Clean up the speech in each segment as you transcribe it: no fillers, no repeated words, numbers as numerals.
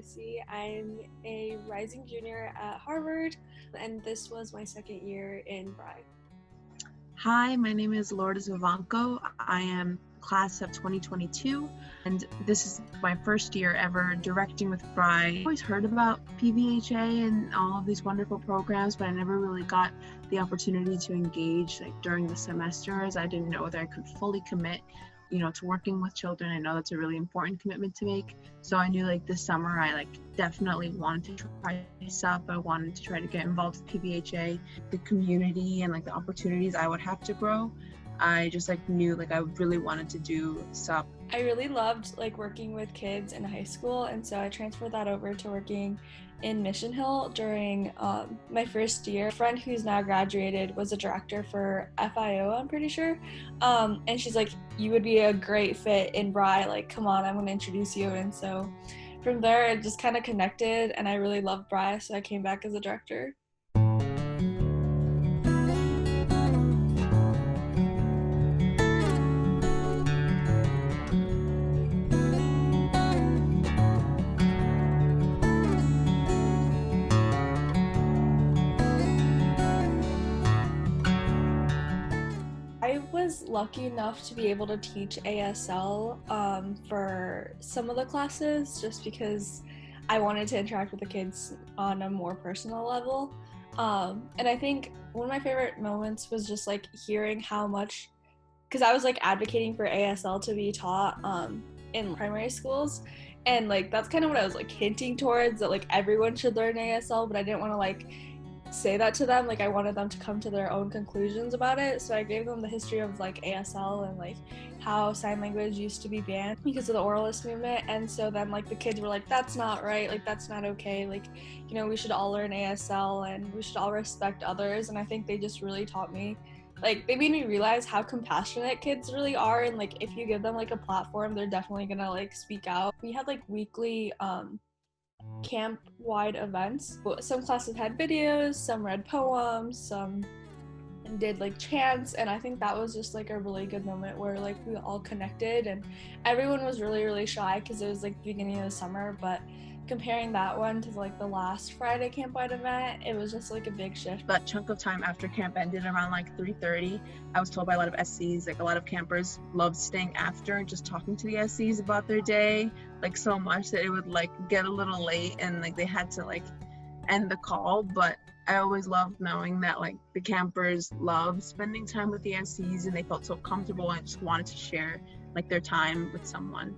Lucy. I'm a rising junior at Harvard, and this was my second year in Brye. Hi, my name is Lourdes Vivanco. I am class of 2022, and this is my first year ever directing with Brye. I always heard about PVHA and all of these wonderful programs, but I never really got the opportunity to engage during the semesters. I didn't know that I could fully commit to working with children. I know that's a really important commitment to make. So I knew this summer I definitely wanted to try this up. I wanted to try to get involved with PVHA, the community and the opportunities I would have to grow. I just knew I really wanted to do SUP. I really loved working with kids in high school, and so I transferred that over to working in Mission Hill during my first year. A friend who's now graduated was a director for FIO, I'm pretty sure, and she's like, you would be a great fit in Brye, come on, I'm going to introduce you. And so from there it just kind of connected, and I really loved Brye, so I came back as a director. I was lucky enough to be able to teach ASL for some of the classes, just because I wanted to interact with the kids on a more personal level. And I think one of my favorite moments was just hearing how much, because I was advocating for ASL to be taught in primary schools, and that's kind of what I was hinting towards, that everyone should learn ASL, but I didn't want to say that to them. I wanted them to come to their own conclusions about it. So I gave them the history of ASL and how sign language used to be banned because of the oralist movement. And so then the kids were like, that's not right, that's not okay, we should all learn ASL and we should all respect others. And I think they just really taught me, they made me realize how compassionate kids really are, and if you give them a platform, they're definitely gonna speak out. We had weekly camp-wide events. Some classes had videos, some read poems, some did chants, and I think that was just a really good moment where we all connected, and everyone was really shy because it was the beginning of the summer. But comparing that one to the last Friday camp-wide event, it was just a big shift. That chunk of time after camp ended around 3:30, I was told by a lot of SCs, a lot of campers loved staying after and just talking to the SCs about their day, so much that it would get a little late, and they had to end the call. But I always loved knowing that the campers loved spending time with the SCs, and they felt so comfortable and just wanted to share their time with someone.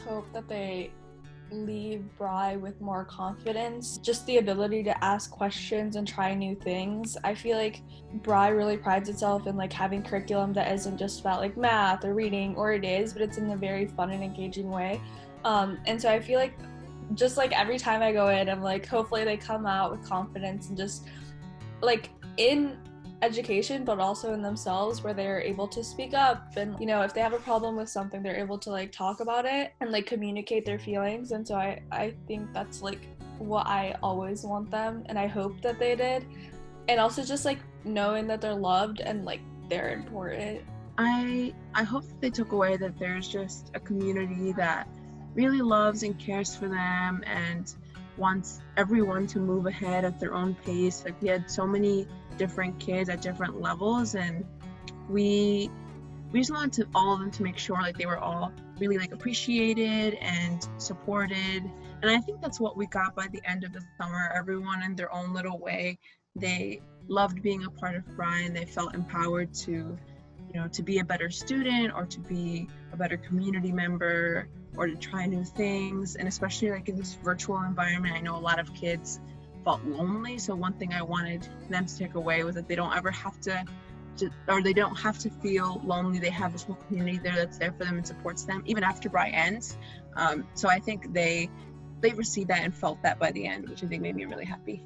Hope that they leave Brye with more confidence, just the ability to ask questions and try new things. I feel Brye really prides itself in having curriculum that isn't just about math or reading, or it is, but it's in a very fun and engaging way. And so I feel just every time I go in, I'm hopefully they come out with confidence and just in education, but also in themselves, where they're able to speak up, and if they have a problem with something, they're able to talk about it and communicate their feelings. And so I think that's what I always want them, and I hope that they did. And also just knowing that they're loved and they're important. I hope that they took away that there's just a community that really loves and cares for them and wants everyone to move ahead at their own pace. We had so many different kids at different levels, and we just wanted all of them to make sure they were all really appreciated and supported. And I think that's what we got by the end of the summer. Everyone in their own little way, they loved being a part of Brye, and they felt empowered to be a better student, or to be a better community member, or to try new things. And especially in this virtual environment, I know a lot of kids felt lonely. So one thing I wanted them to take away was that they don't ever have to or they don't have to feel lonely. They have this whole community there that's there for them and supports them even after Brye ends. So I think they received that and felt that by the end, which I think made me really happy.